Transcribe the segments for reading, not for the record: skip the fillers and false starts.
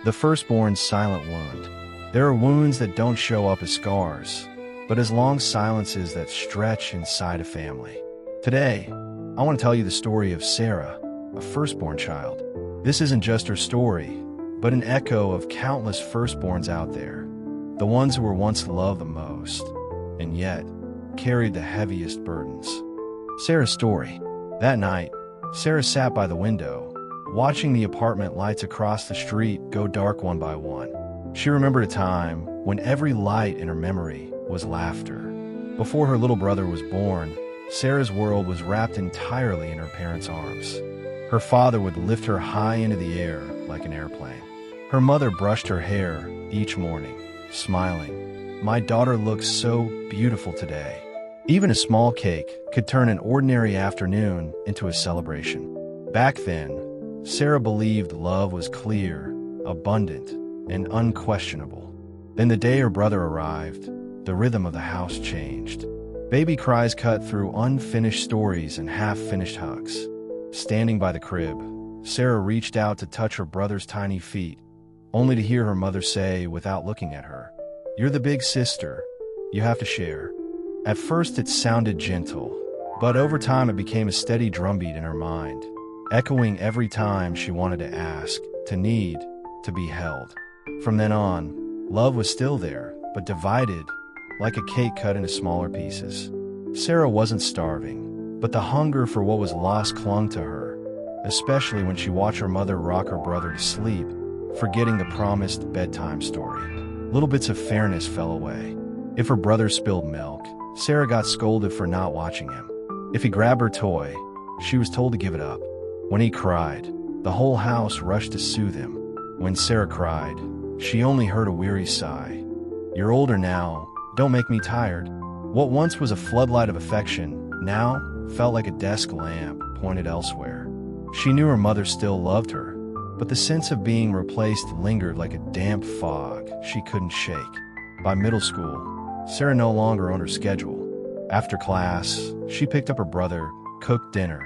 The firstborn's silent wound. There are wounds that don't show up as scars, but as long silences that stretch inside a family. Today, I want to tell you the story of Sarah, a firstborn child. This isn't just her story, but an echo of countless firstborns out there, the ones who were once loved the most, and yet carried the heaviest burdens. Sarah's story. That night, Sarah sat by the window, watching the apartment lights across the street go dark one by one. She remembered a time when every light in her memory was laughter. Before her little brother was born, Sarah's world was wrapped entirely in her parents' arms. Her father would lift her high into the air like an airplane. Her mother brushed her hair each morning, smiling. "My daughter looks so beautiful today." Even a small cake could turn an ordinary afternoon into a celebration. Back then, Sarah believed love was clear, abundant, and unquestionable. Then the day her brother arrived, the rhythm of the house changed. Baby cries cut through unfinished stories and half-finished hugs. Standing by the crib, Sarah reached out to touch her brother's tiny feet, only to hear her mother say without looking at her, "You're the big sister. You have to share." At first it sounded gentle, but over time it became a steady drumbeat in her mind, echoing every time she wanted to ask, to need, to be held. From then on, love was still there, but divided, like a cake cut into smaller pieces. Sarah wasn't starving, but the hunger for what was lost clung to her, especially when she watched her mother rock her brother to sleep, forgetting the promised bedtime story. Little bits of fairness fell away. If her brother spilled milk, Sarah got scolded for not watching him. If he grabbed her toy, she was told to give it up. When he cried, the whole house rushed to soothe him. When Sarah cried, she only heard a weary sigh. "You're older now, don't make me tired." What once was a floodlight of affection now felt like a desk lamp pointed elsewhere. She knew her mother still loved her, but the sense of being replaced lingered like a damp fog she couldn't shake. By middle school, Sarah no longer owned her schedule. After class, she picked up her brother, cooked dinner,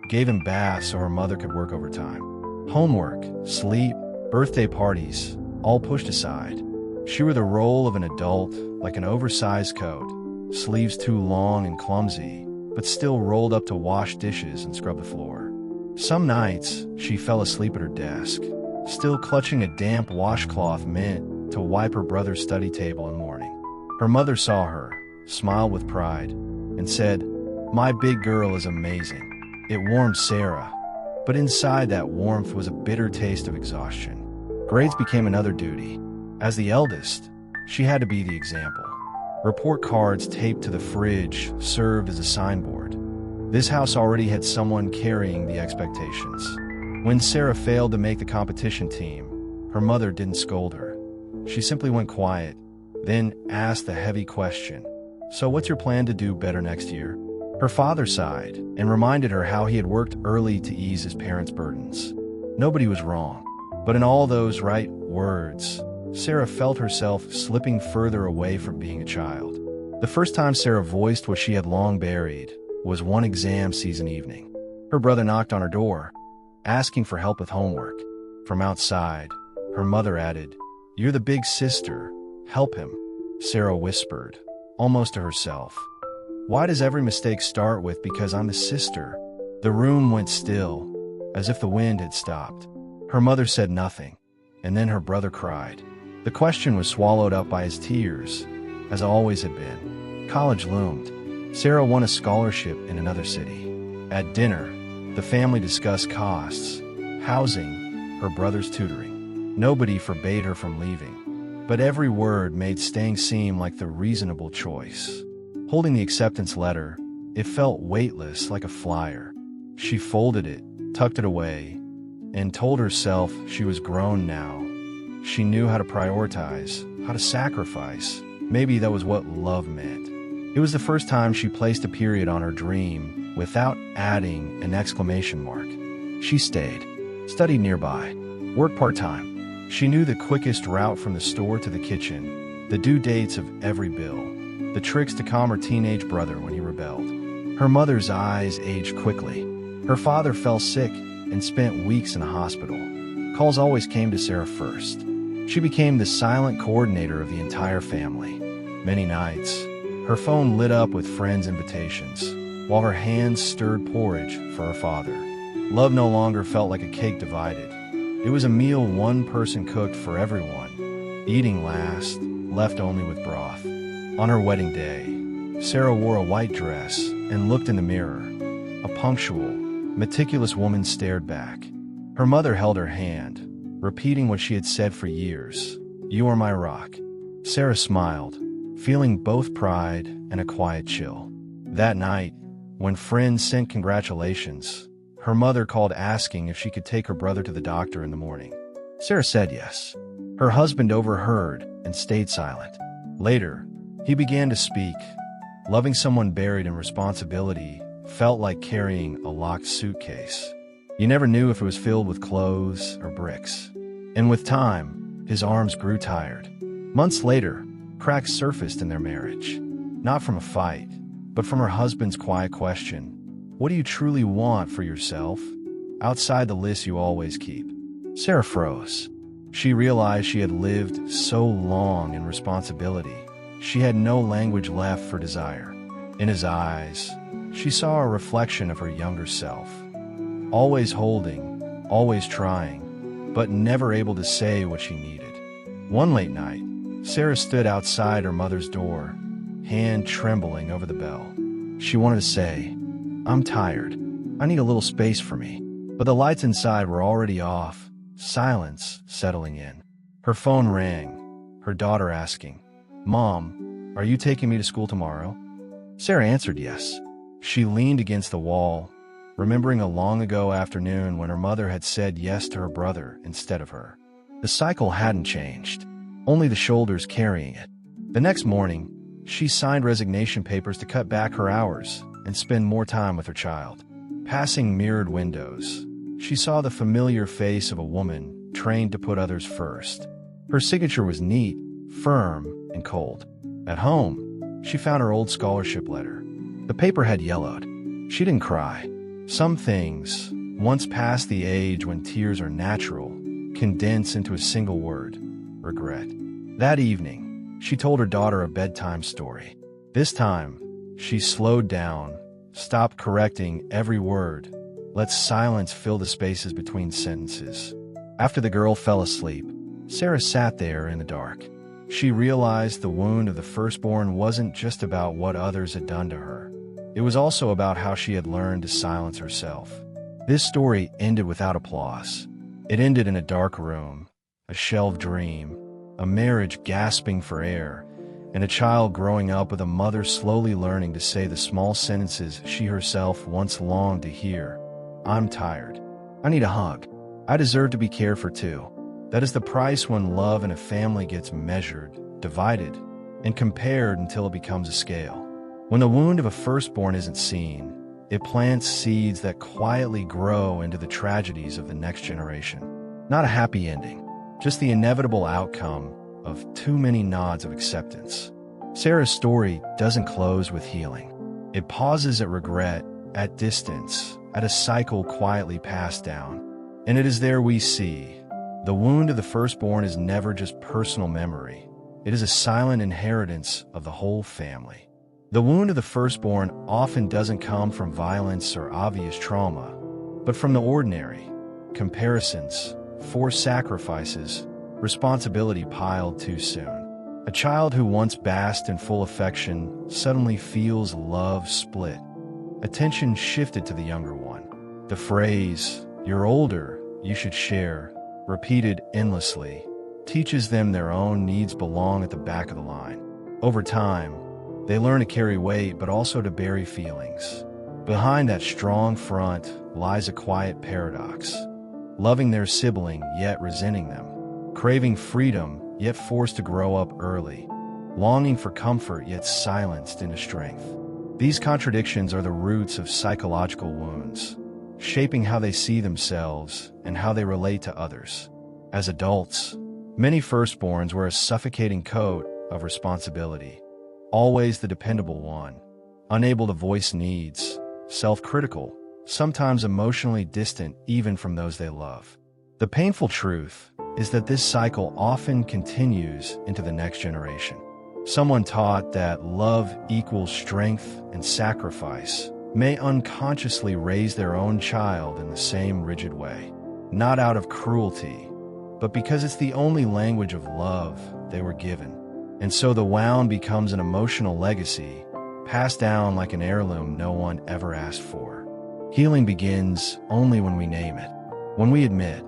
gave him baths so her mother could work overtime. Homework, sleep, birthday parties, all pushed aside. She wore the role of an adult like an oversized coat, sleeves too long and clumsy, but still rolled up to wash dishes and scrub the floor. Some nights, she fell asleep at her desk, still clutching a damp washcloth meant to wipe her brother's study table in the morning. Her mother saw her, smiled with pride, and said, "My big girl is amazing." It warmed Sarah, but inside that warmth was a bitter taste of exhaustion. Grades became another duty. As the eldest, she had to be the example. Report cards taped to the fridge served as a signboard. This house already had someone carrying the expectations. When Sarah failed to make the competition team, her mother didn't scold her. She simply went quiet, then asked the heavy question, "So what's your plan to do better next year?" Her father sighed and reminded her how he had worked early to ease his parents' burdens. Nobody was wrong, but in all those right words, Sarah felt herself slipping further away from being a child. The first time Sarah voiced what she had long buried was one exam season evening. Her brother knocked on her door, asking for help with homework. From outside, her mother added, "You're the big sister. Help him." Sarah whispered, almost to herself, "Why does every mistake start with 'because I'm the sister'?" The room went still, as if the wind had stopped. Her mother said nothing, and then her brother cried. The question was swallowed up by his tears, as it always had been. College loomed. Sarah won a scholarship in another city. At dinner, the family discussed costs, housing, her brother's tutoring. Nobody forbade her from leaving, but every word made staying seem like the reasonable choice. Holding the acceptance letter, it felt weightless like a flyer. She folded it, tucked it away, and told herself she was grown now. She knew how to prioritize, how to sacrifice. Maybe that was what love meant. It was the first time she placed a period on her dream without adding an exclamation mark. She stayed, studied nearby, worked part-time. She knew the quickest route from the store to the kitchen, the due dates of every bill, the tricks to calm her teenage brother when he rebelled. Her mother's eyes aged quickly. Her father fell sick and spent weeks in the hospital. Calls always came to Sarah first. She became the silent coordinator of the entire family. Many nights, her phone lit up with friends' invitations, while her hands stirred porridge for her father. Love no longer felt like a cake divided. It was a meal one person cooked for everyone, eating last, left only with broth. On her wedding day, Sarah wore a white dress and looked in the mirror. A punctual, meticulous woman stared back. Her mother held her hand, repeating what she had said for years. "You are my rock." Sarah smiled, feeling both pride and a quiet chill. That night, when friends sent congratulations, her mother called asking if she could take her brother to the doctor in the morning. Sarah said yes. Her husband overheard and stayed silent. Later, he began to speak. Loving someone buried in responsibility felt like carrying a locked suitcase. You never knew if it was filled with clothes or bricks. And with time, his arms grew tired. Months later, cracks surfaced in their marriage. Not from a fight, but from her husband's quiet question. What do you truly want for yourself, outside the list you always keep? Sarah froze. She realized she had lived so long in responsibility. She had no language left for desire. In his eyes, she saw a reflection of her younger self. Always holding, always trying, but never able to say what she needed. One late night, Sarah stood outside her mother's door, hand trembling over the bell. She wanted to say, "I'm tired. I need a little space for me." But the lights inside were already off, silence settling in. Her phone rang, her daughter asking, "Mom, are you taking me to school tomorrow?" Sarah answered yes. She leaned against the wall, remembering a long ago afternoon when her mother had said yes to her brother instead of her. The cycle hadn't changed, only the shoulders carrying it. The next morning, she signed resignation papers to cut back her hours and spend more time with her child. Passing mirrored windows, she saw the familiar face of a woman trained to put others first. Her signature was neat, firm, and cold. At home, she found her old scholarship letter. The paper had yellowed. She didn't cry. Some things, once past the age when tears are natural, condense into a single word: regret. That evening, she told her daughter a bedtime story. This time, she slowed down, stopped correcting every word, let silence fill the spaces between sentences. After the girl fell asleep, Sarah sat there in the dark. She realized the wound of the firstborn wasn't just about what others had done to her. It was also about how she had learned to silence herself. This story ended without applause. It ended in a dark room, a shelved dream, a marriage gasping for air, and a child growing up with a mother slowly learning to say the small sentences she herself once longed to hear. "I'm tired. I need a hug. I deserve to be cared for too." That is the price when love in a family gets measured, divided, and compared until it becomes a scale. When the wound of a firstborn isn't seen, it plants seeds that quietly grow into the tragedies of the next generation. Not a happy ending, just the inevitable outcome of too many nods of acceptance. Sarah's story doesn't close with healing. It pauses at regret, at distance, at a cycle quietly passed down. And it is there we see, the wound of the firstborn is never just personal memory. It is a silent inheritance of the whole family. The wound of the firstborn often doesn't come from violence or obvious trauma, but from the ordinary: comparisons, forced sacrifices, responsibility piled too soon. A child who once basked in full affection suddenly feels love split. Attention shifted to the younger one. The phrase, "You're older, you should share," repeated endlessly, teaches them their own needs belong at the back of the line. Over time, they learn to carry weight but also to bury feelings. Behind that strong front lies a quiet paradox: loving their sibling yet resenting them, craving freedom yet forced to grow up early, longing for comfort yet silenced into strength. These contradictions are the roots of psychological wounds, shaping how they see themselves and how they relate to others. As adults, many firstborns wear a suffocating coat of responsibility. Always the dependable one, unable to voice needs, self-critical, sometimes emotionally distant even from those they love. The painful truth is that this cycle often continues into the next generation. Someone taught that love equals strength and sacrifice may unconsciously raise their own child in the same rigid way, not out of cruelty, but because it's the only language of love they were given. And so the wound becomes an emotional legacy, passed down like an heirloom no one ever asked for. Healing begins only when we name it. When we admit,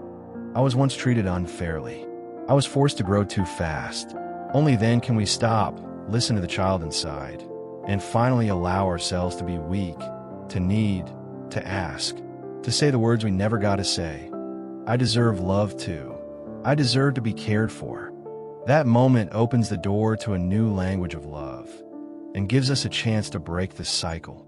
I was once treated unfairly. I was forced to grow too fast. Only then can we stop, listen to the child inside, and finally allow ourselves to be weak, to need, to ask, to say the words we never got to say. I deserve love too. I deserve to be cared for. That moment opens the door to a new language of love and gives us a chance to break the cycle.